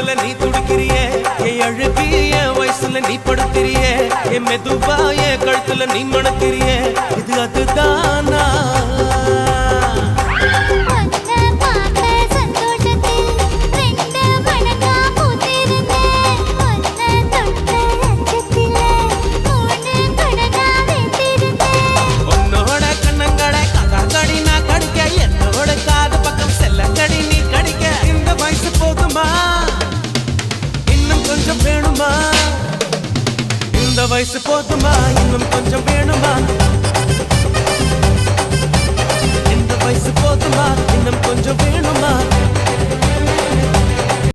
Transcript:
பொழுதுல நீ துடிக்கிறியே என் அழுகி என் வயசுல நீ படுத்திரியே என் மெதுவா என் கழுத்துல நீ மணக்கிறியே இது அதுதானா இந்த வயசு போதுமா இன்னும் கொஞ்சம் வேணுமா இந்த வயசு போதுமா இன்னும் கொஞ்சம் வேணுமா